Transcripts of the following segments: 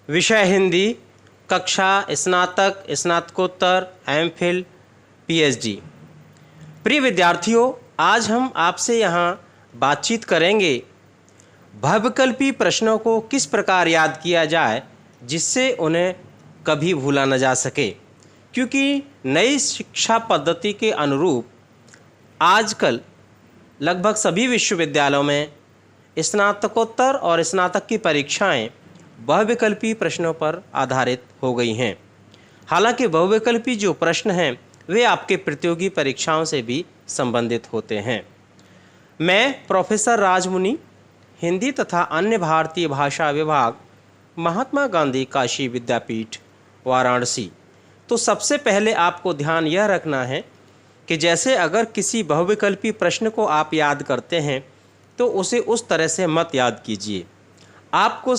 विषय हिंदी, कक्षा स्नातक, स्नातकोत्तर, एमफिल, पीएचडी। प्रिय विद्यार्थियों, आज हम आपसे यहाँ बातचीत करेंगे बहुविकल्पी प्रश्नों को किस प्रकार याद किया जाए जिससे उन्हें कभी भूला न जा सके। क्योंकि नई शिक्षा पद्धति के अनुरूप आजकल लगभग सभी विश्वविद्यालयों में स्नातकोत्तर और स्नातक की परीक्षाएं बहुविकल्पी प्रश्नों पर आधारित हो गई हैं। हालांकि बहुविकल्पी जो प्रश्न हैं वे आपके प्रतियोगी परीक्षाओं से भी संबंधित होते हैं। मैं प्रोफेसर राजमुनि, हिंदी तथा अन्य भारतीय भाषा विभाग, महात्मा गांधी काशी विद्यापीठ, वाराणसी। तो सबसे पहले आपको ध्यान यह रखना है कि जैसे अगर किसी बहुविकल्पी प्रश्न को आप याद करते हैं तो उसे उस तरह से मत याद कीजिए। आपको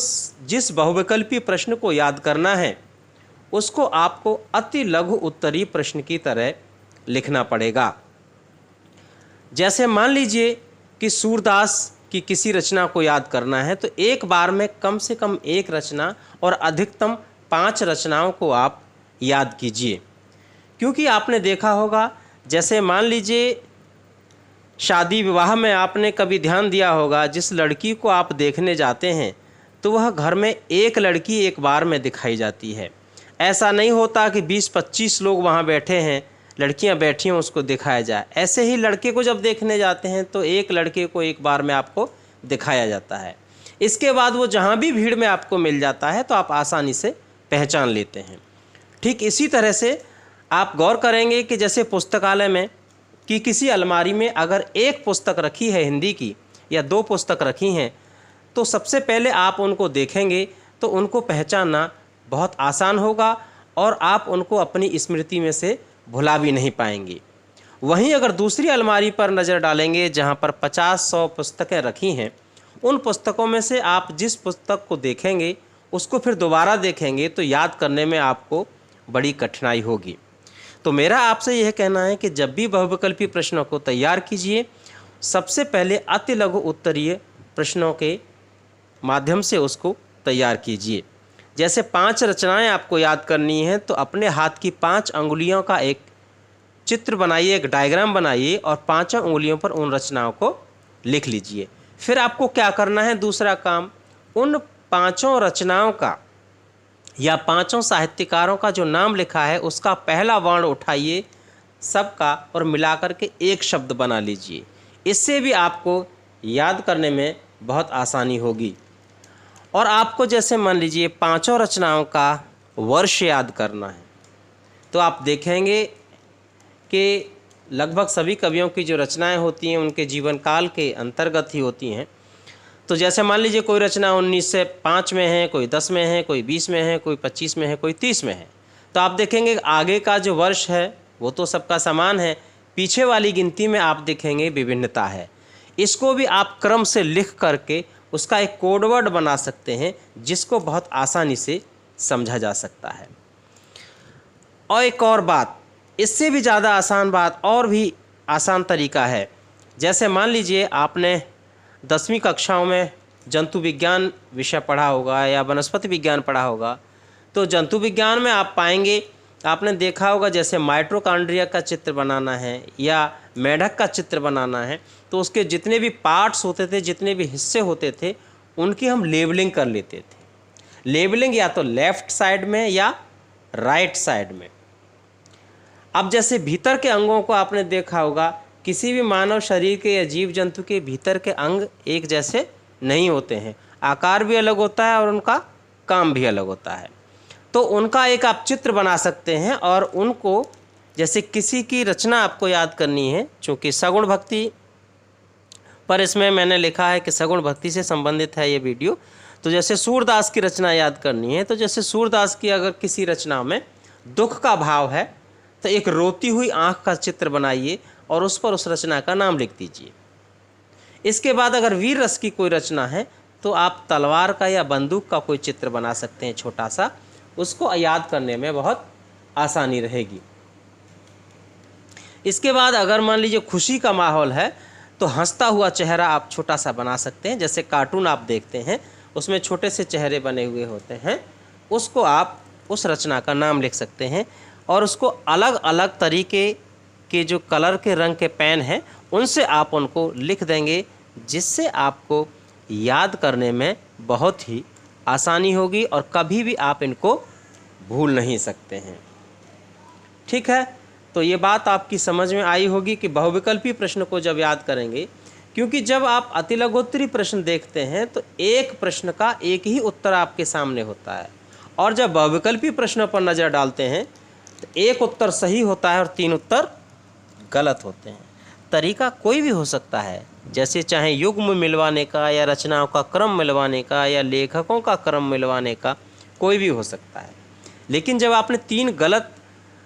जिस बहुविकल्पी प्रश्न को याद करना है उसको आपको अति लघु उत्तरीय प्रश्न की तरह लिखना पड़ेगा। जैसे मान लीजिए कि सूरदास की किसी रचना को याद करना है तो एक बार में कम से कम एक रचना और अधिकतम 5 रचनाओं को आप याद कीजिए। क्योंकि आपने देखा होगा, जैसे मान लीजिए शादी विवाह में आपने कभी ध्यान दिया होगा, जिस लड़की को आप देखने जाते हैं तो वह घर में एक लड़की एक बार में दिखाई जाती है। ऐसा नहीं होता कि 20-25 लोग वहाँ बैठे हैं, लड़कियाँ बैठी हैं, उसको दिखाया जाए। ऐसे ही लड़के को जब देखने जाते हैं तो एक लड़के को एक बार में आपको दिखाया जाता है। इसके बाद वो जहाँ भी भीड़ में आपको मिल जाता है तो आप आसानी से पहचान लेते हैं। ठीक इसी तरह से आप गौर करेंगे कि जैसे पुस्तकालय में कि किसी अलमारी में अगर एक पुस्तक रखी है हिंदी की या 2 पुस्तक रखी हैं तो सबसे पहले आप उनको देखेंगे तो उनको पहचानना बहुत आसान होगा और आप उनको अपनी स्मृति में से भुला भी नहीं पाएंगे। वहीं अगर दूसरी अलमारी पर नज़र डालेंगे जहां पर 50-100 पुस्तकें रखी हैं, उन पुस्तकों में से आप जिस पुस्तक को देखेंगे उसको फिर दोबारा देखेंगे तो याद करने में आपको बड़ी कठिनाई होगी। तो मेरा आपसे यह कहना है कि जब भी बहुविकल्पी प्रश्नों को तैयार कीजिए, सबसे पहले अति लघु उत्तरीय प्रश्नों के माध्यम से उसको तैयार कीजिए। जैसे 5 रचनाएं आपको याद करनी है तो अपने हाथ की 5 अंगुलियों का एक चित्र बनाइए, एक डायग्राम बनाइए और 5 अंगुलियों पर उन रचनाओं को लिख लीजिए। फिर आपको क्या करना है, दूसरा काम, उन 5 रचनाओं का या 5 साहित्यकारों का जो नाम लिखा है उसका पहला वर्ण उठाइए सबका और मिलाकर के एक शब्द बना लीजिए। इससे भी आपको याद करने में बहुत आसानी होगी। और आपको जैसे मान लीजिए 5 रचनाओं का वर्ष याद करना है तो आप देखेंगे कि लगभग सभी कवियों की जो रचनाएं होती हैं उनके जीवन काल के अंतर्गत ही होती हैं। तो जैसे मान लीजिए कोई रचना 1905 में है, कोई 10 में है, कोई 20 में है, कोई 25 में है, कोई 30 में है, तो आप देखेंगे आगे का जो वर्ष है वो तो सबका समान है, पीछे वाली गिनती में आप देखेंगे विभिन्नता है। इसको भी आप क्रम से लिख करके उसका एक कोडवर्ड बना सकते हैं जिसको बहुत आसानी से समझा जा सकता है। और एक और बात, इससे भी ज़्यादा आसान बात और भी आसान तरीका है। जैसे मान लीजिए आपने 10वीं कक्षाओं में जंतु विज्ञान विषय पढ़ा होगा या वनस्पति विज्ञान पढ़ा होगा, तो जंतु विज्ञान में आप पाएंगे, आपने देखा होगा जैसे माइटोकॉन्ड्रिया का चित्र बनाना है या मेढक का चित्र बनाना है तो उसके जितने भी पार्ट्स होते थे, जितने भी हिस्से होते थे, उनकी हम लेबलिंग कर लेते थे। लेबलिंग या तो लेफ़्ट साइड में या राइट साइड में। अब जैसे भीतर के अंगों को आपने देखा होगा, किसी भी मानव शरीर के या जीव जंतु के भीतर के अंग एक जैसे नहीं होते हैं, आकार भी अलग होता है और उनका काम भी अलग होता है। तो उनका एक आप चित्र बना सकते हैं और उनको, जैसे किसी की रचना आपको याद करनी है, चूँकि सगुण भक्ति पर इसमें मैंने लिखा है कि सगुण भक्ति से संबंधित है ये वीडियो। तो जैसे सूरदास की रचना याद करनी है तो जैसे सूरदास की अगर किसी रचना में दुख का भाव है तो एक रोती हुई आँख का चित्र बनाइए और उस पर उस रचना का नाम लिख दीजिए। इसके बाद अगर वीर रस की कोई रचना है तो आप तलवार का या बंदूक का कोई चित्र बना सकते हैं छोटा सा, उसको याद करने में बहुत आसानी रहेगी। इसके बाद अगर मान लीजिए खुशी का माहौल है तो हंसता हुआ चेहरा आप छोटा सा बना सकते हैं। जैसे कार्टून आप देखते हैं उसमें छोटे से चेहरे बने हुए होते हैं, उसको आप उस रचना का नाम लिख सकते हैं और उसको अलग अलग तरीके के जो कलर के रंग के पेन हैं उनसे आप उनको लिख देंगे, जिससे आपको याद करने में बहुत ही आसानी होगी और कभी भी आप इनको भूल नहीं सकते हैं। ठीक है, तो ये बात आपकी समझ में आई होगी कि बहुविकल्पी प्रश्न को जब याद करेंगे, क्योंकि जब आप अतिलघोत्तरी प्रश्न देखते हैं तो एक प्रश्न का एक ही उत्तर आपके सामने होता है, और जब बहुविकल्पी प्रश्नों पर नज़र डालते हैं तो एक उत्तर सही होता है और 3 उत्तर गलत होते हैं। तरीका कोई भी हो सकता है, जैसे चाहे युग्म मिलवाने का या रचनाओं का क्रम मिलवाने का या लेखकों का क्रम मिलवाने का, कोई भी हो सकता है। लेकिन जब आपने 3 गलत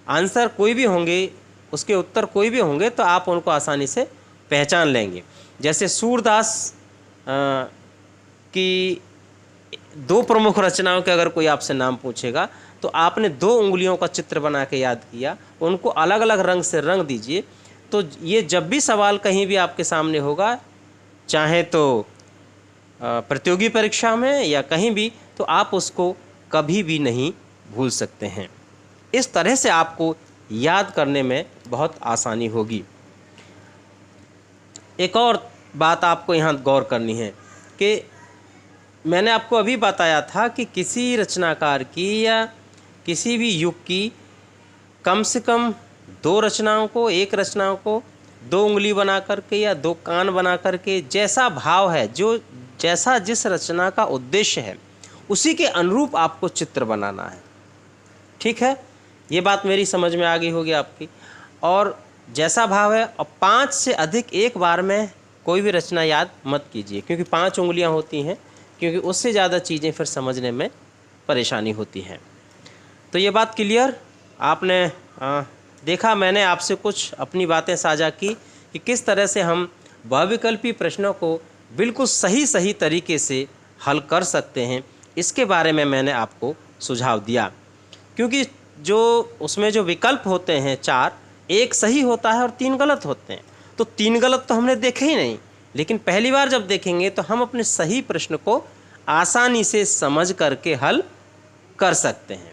आंसर कोई भी होंगे, उसके उत्तर कोई भी होंगे, तो आप उनको आसानी से पहचान लेंगे। जैसे सूरदास की 2 प्रमुख रचनाओं के अगर कोई आपसे नाम पूछेगा तो आपने 2 उंगलियों का चित्र बना के याद किया, उनको अलग अलग रंग से रंग दीजिए। तो ये जब भी सवाल कहीं भी आपके सामने होगा, चाहे तो प्रतियोगी परीक्षा में या कहीं भी, तो आप उसको कभी भी नहीं भूल सकते हैं। इस तरह से आपको याद करने में बहुत आसानी होगी। एक और बात आपको यहाँ गौर करनी है कि मैंने आपको अभी बताया था कि किसी रचनाकार की या किसी भी युग की कम से कम 2 रचनाओं को, एक रचनाओं को 2 उंगली बना करके या 2 कान बना करके, जैसा भाव है, जो जैसा जिस रचना का उद्देश्य है, उसी के अनुरूप आपको चित्र बनाना है। ठीक है, ये बात मेरी समझ में आ गई होगी आपकी। और जैसा भाव है, और 5 से अधिक एक बार में कोई भी रचना याद मत कीजिए, क्योंकि 5 उंगलियां होती हैं, क्योंकि उससे ज़्यादा चीज़ें फिर समझने में परेशानी होती है। तो ये बात क्लियर आपने देखा। मैंने आपसे कुछ अपनी बातें साझा की कि किस तरह से हम बहुविकल्पी प्रश्नों को बिल्कुल सही तरीके से हल कर सकते हैं, इसके बारे में मैंने आपको सुझाव दिया। क्योंकि जो उसमें जो विकल्प होते हैं 4, एक सही होता है और 3 गलत होते हैं। तो 3 गलत तो हमने देखे ही नहीं, लेकिन पहली बार जब देखेंगे तो हम अपने सही प्रश्न को आसानी से समझ करके हल कर सकते हैं।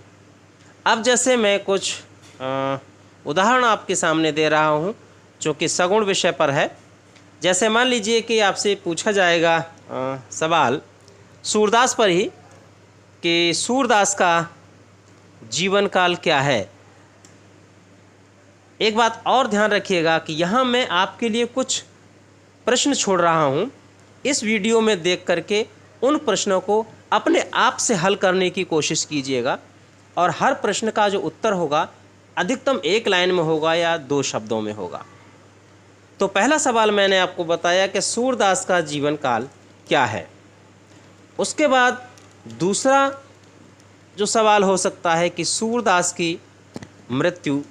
अब जैसे मैं कुछ उदाहरण आपके सामने दे रहा हूँ जो कि सगुण विषय पर है। जैसे मान लीजिए कि आपसे पूछा जाएगा सवाल सूरदास पर ही कि सूरदास का जीवन काल क्या है। एक बात और ध्यान रखिएगा कि यहाँ मैं आपके लिए कुछ प्रश्न छोड़ रहा हूँ। इस वीडियो में देख करके उन प्रश्नों को अपने आप से हल करने की कोशिश कीजिएगा, और हर प्रश्न का जो उत्तर होगा अधिकतम 1 लाइन में होगा या 2 शब्दों में होगा। तो पहला सवाल मैंने आपको बताया कि सूरदास का जीवन काल क्या है। उसके बाद दूसरा जो सवाल हो सकता है कि सूरदास की मृत्यु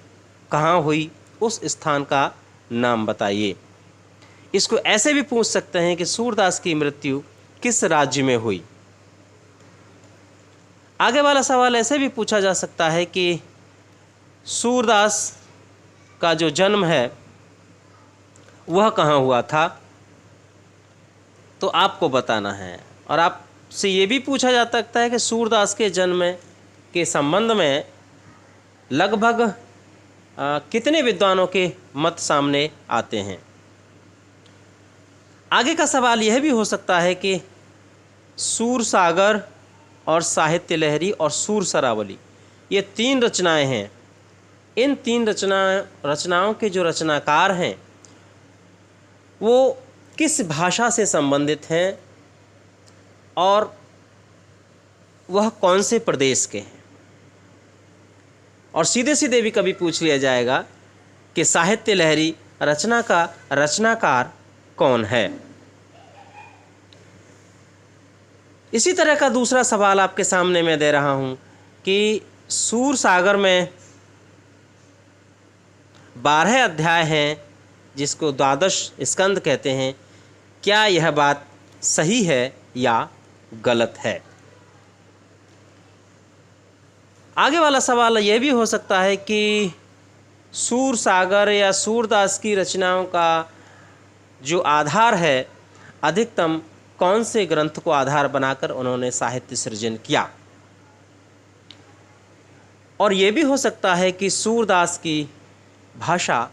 कहाँ हुई, उस स्थान का नाम बताइए। इसको ऐसे भी पूछ सकते हैं कि सूरदास की मृत्यु किस राज्य में हुई। आगे वाला सवाल ऐसे भी पूछा जा सकता है कि सूरदास का जो जन्म है वह कहाँ हुआ था, तो आपको बताना है। और आपसे ये भी पूछा जा सकता है कि सूरदास के जन्म के संबंध में लगभग कितने विद्वानों के मत सामने आते हैं। आगे का सवाल यह भी हो सकता है कि सूरसागर और साहित्य लहरी और सूर सरावली, ये 3 रचनाएं हैं। इन 3 रचनाओं के जो रचनाकार हैं वो किस भाषा से संबंधित हैं और वह कौन से प्रदेश के हैं। और सीधे सीधे भी कभी पूछ लिया जाएगा कि साहित्य लहरी रचना का रचनाकार कौन है। इसी तरह का दूसरा सवाल आपके सामने मैं दे रहा हूं कि सूरसागर में 12 अध्याय हैं जिसको 12 स्कंद कहते हैं। क्या यह बात सही है या गलत है। आगे वाला सवाल यह भी हो सकता है कि सूरसागर या सूरदास की रचनाओं का जो आधार है, अधिकतम कौन से ग्रंथ को आधार बनाकर उन्होंने साहित्य सृजन किया। और ये भी हो सकता है कि सूरदास की भाषा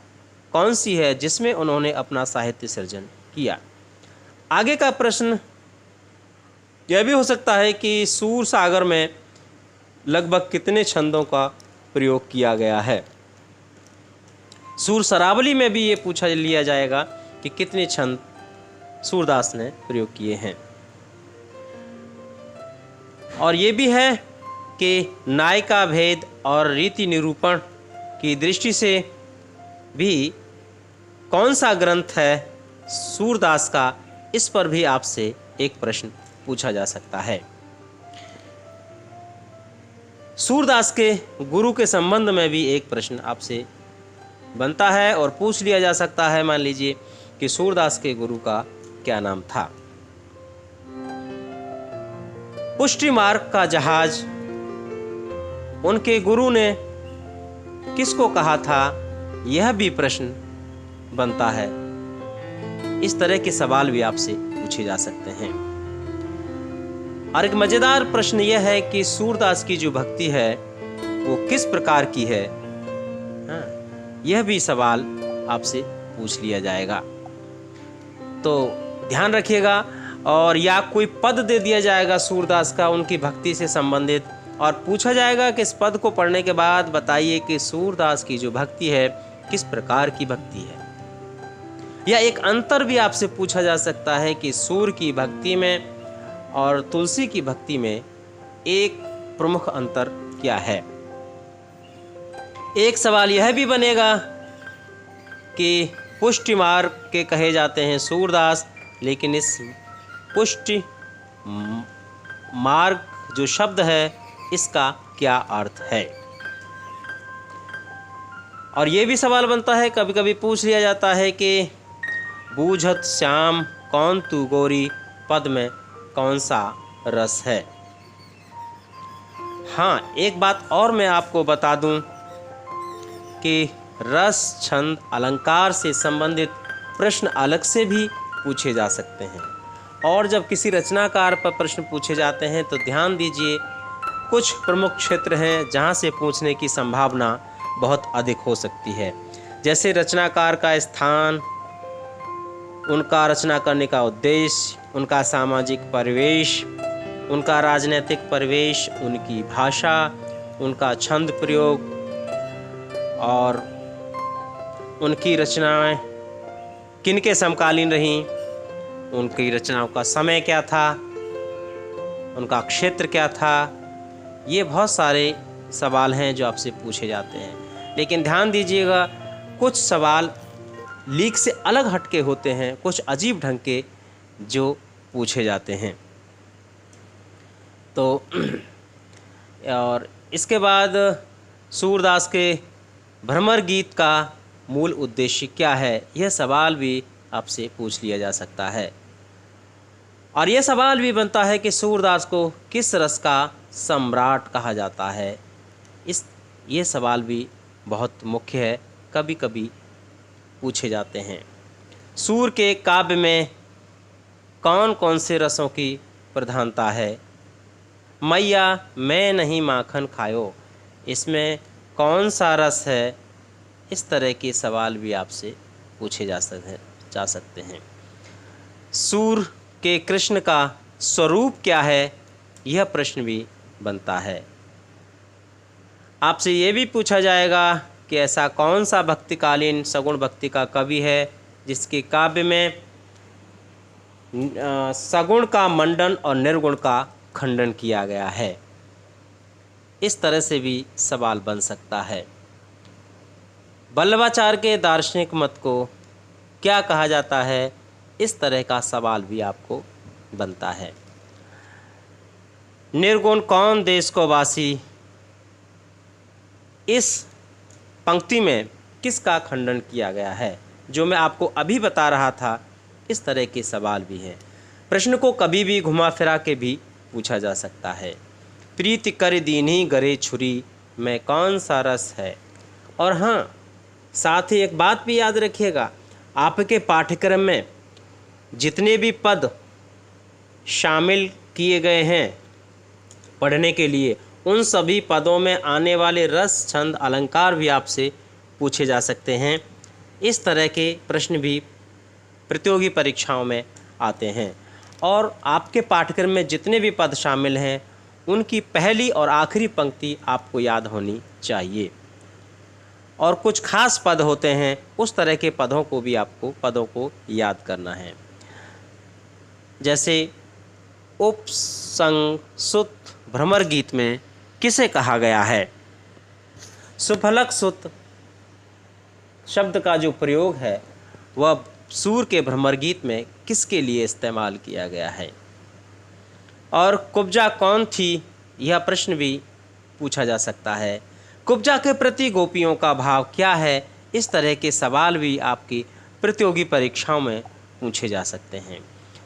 कौन सी है जिसमें उन्होंने अपना साहित्य सृजन किया। आगे का प्रश्न यह भी हो सकता है कि सूर सागर में लगभग कितने छंदों का प्रयोग किया गया है। सूर सरावली में भी ये पूछा लिया जाएगा कि कितने छंद सूरदास ने प्रयोग किए हैं। और ये भी है कि नायिका भेद और रीति निरूपण की दृष्टि से भी कौन सा ग्रंथ है सूरदास का, इस पर भी आपसे एक प्रश्न पूछा जा सकता है। सूरदास के गुरु के संबंध में भी एक प्रश्न आपसे बनता है और पूछ लिया जा सकता है। मान लीजिए कि सूरदास के गुरु का क्या नाम था। पुष्टि मार्ग का जहाज उनके गुरु ने किसको कहा था, यह भी प्रश्न बनता है। इस तरह के सवाल भी आपसे पूछे जा सकते हैं। और एक मजेदार प्रश्न यह है कि सूरदास की जो भक्ति है वो किस प्रकार की है, यह भी सवाल आपसे पूछ लिया जाएगा। तो ध्यान रखिएगा। और या कोई पद दे दिया जाएगा सूरदास का उनकी भक्ति से संबंधित, और पूछा जाएगा कि इस पद को पढ़ने के बाद बताइए कि सूरदास की जो भक्ति है किस प्रकार की भक्ति है। या एक अंतर भी आपसे पूछा जा सकता है कि सूर की भक्ति में और तुलसी की भक्ति में एक प्रमुख अंतर क्या है। एक सवाल यह भी बनेगा कि पुष्टि मार्ग के कहे जाते हैं सूरदास, लेकिन इस पुष्टि मार्ग जो शब्द है इसका क्या अर्थ है। और ये भी सवाल बनता है, कभी कभी पूछ लिया जाता है कि बूझत श्याम कौन तू गोरी पद में कौन सा रस है। हाँ, एक बात और मैं आपको बता दूं कि रस, छंद, अलंकार से संबंधित प्रश्न अलग से भी पूछे जा सकते हैं। और जब किसी रचनाकार पर प्रश्न पूछे जाते हैं तो ध्यान दीजिए, कुछ प्रमुख क्षेत्र हैं जहाँ से पूछने की संभावना बहुत अधिक हो सकती है। जैसे रचनाकार का स्थान, उनका रचना करने का उद्देश्य, उनका सामाजिक परिवेश, उनका राजनीतिक परिवेश, उनकी भाषा, उनका छंद प्रयोग, और उनकी रचनाएं किनके समकालीन रहीं, उनकी रचनाओं का समय क्या था, उनका क्षेत्र क्या था। ये बहुत सारे सवाल हैं जो आपसे पूछे जाते हैं। लेकिन ध्यान दीजिएगा, कुछ सवाल लीक से अलग हटके होते हैं, कुछ अजीब ढंग के जो पूछे जाते हैं। तो और इसके बाद सूरदास के भ्रमर गीत का मूल उद्देश्य क्या है, यह सवाल भी आपसे पूछ लिया जा सकता है। और यह सवाल भी बनता है कि सूरदास को किस रस का सम्राट कहा जाता है। ये सवाल भी बहुत मुख्य है, कभी कभी पूछे जाते हैं। सूर के काव्य में कौन कौन से रसों की प्रधानता है। मैया मैं नहीं माखन खायो, इसमें कौन सा रस है। इस तरह के सवाल भी आपसे पूछे जा सकते हैं। सूर के कृष्ण का स्वरूप क्या है, यह प्रश्न भी बनता है। आपसे ये भी पूछा जाएगा कि ऐसा कौन सा भक्तिकालीन सगुण भक्ति का कवि है जिसके काव्य में सगुण का मंडन और निर्गुण का खंडन किया गया है। इस तरह से भी सवाल बन सकता है। वल्लभाचार्य के दार्शनिक मत को क्या कहा जाता है, इस तरह का सवाल भी आपको बनता है। निर्गुण कौन देश को वासी, इस पंक्ति में किसका खंडन किया गया है, जो मैं आपको अभी बता रहा था। इस तरह के सवाल भी हैं। प्रश्न को कभी भी घुमा फिरा के भी पूछा जा सकता है। प्रीति कर दीन्ही गरे छुरी में कौन सा रस है। और हाँ, साथ ही एक बात भी याद रखिएगा, आपके पाठ्यक्रम में जितने भी पद शामिल किए गए हैं पढ़ने के लिए, उन सभी पदों में आने वाले रस, छंद, अलंकार भी आपसे पूछे जा सकते हैं। इस तरह के प्रश्न भी प्रतियोगी परीक्षाओं में आते हैं। और आपके पाठ्यक्रम में जितने भी पद शामिल हैं उनकी पहली और आखिरी पंक्ति आपको याद होनी चाहिए। और कुछ खास पद होते हैं, उस तरह के पदों को भी आपको पदों को याद करना है। जैसे उपसंसुत भ्रमर गीत में किसे कहा गया है? सुफलक सुत शब्द का जो प्रयोग है वह सूर के भ्रमर गीत में किसके लिए इस्तेमाल किया गया है? और कुब्जा कौन थी? यह प्रश्न भी पूछा जा सकता है। कुब्जा के प्रति गोपियों का भाव क्या है? इस तरह के सवाल भी आपकी प्रतियोगी परीक्षाओं में पूछे जा सकते हैं।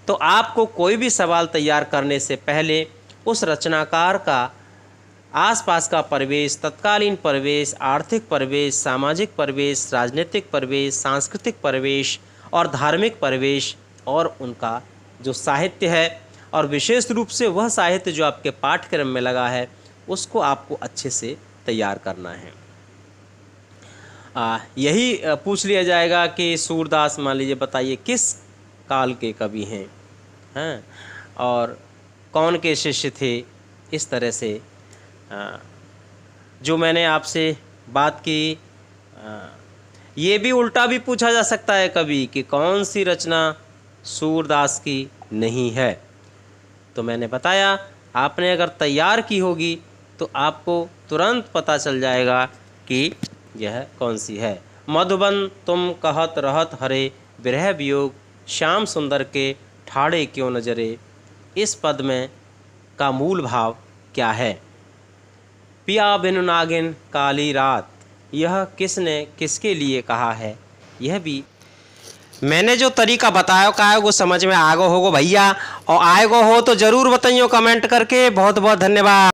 तो आपको कोई भी सवाल तैयार करने से पहले उस रचनाकार का आसपास का परिवेश, तत्कालीन परिवेश, आर्थिक परिवेश, सामाजिक परिवेश, राजनीतिक परिवेश, सांस्कृतिक परिवेश और धार्मिक परिवेश और उनका जो साहित्य है और विशेष रूप से वह साहित्य जो आपके पाठ्यक्रम में लगा है उसको आपको अच्छे से तैयार करना है। यही पूछ लिया जाएगा कि सूरदास मान लीजिए बताइए किस काल के कवि हैं, और कौन के शिष्य थे। इस तरह से जो मैंने आपसे बात की, ये भी उल्टा भी पूछा जा सकता है कभी कि कौन सी रचना सूरदास की नहीं है। तो मैंने बताया आपने अगर तैयार की होगी तो आपको तुरंत पता चल जाएगा कि यह कौन सी है। मधुबन तुम कहत रहत हरे, विरह वियोग श्याम सुंदर के ठाड़े क्यों नजरे। इस पद में का मूल भाव क्या है? पिया बिनु नागिन काली रात, यह किसने किसके लिए कहा है? यह भी मैंने जो तरीका बताया का है वो समझ में आगो होगो भैया, और आएगो हो तो ज़रूर बताइयो कमेंट करके। बहुत बहुत धन्यवाद।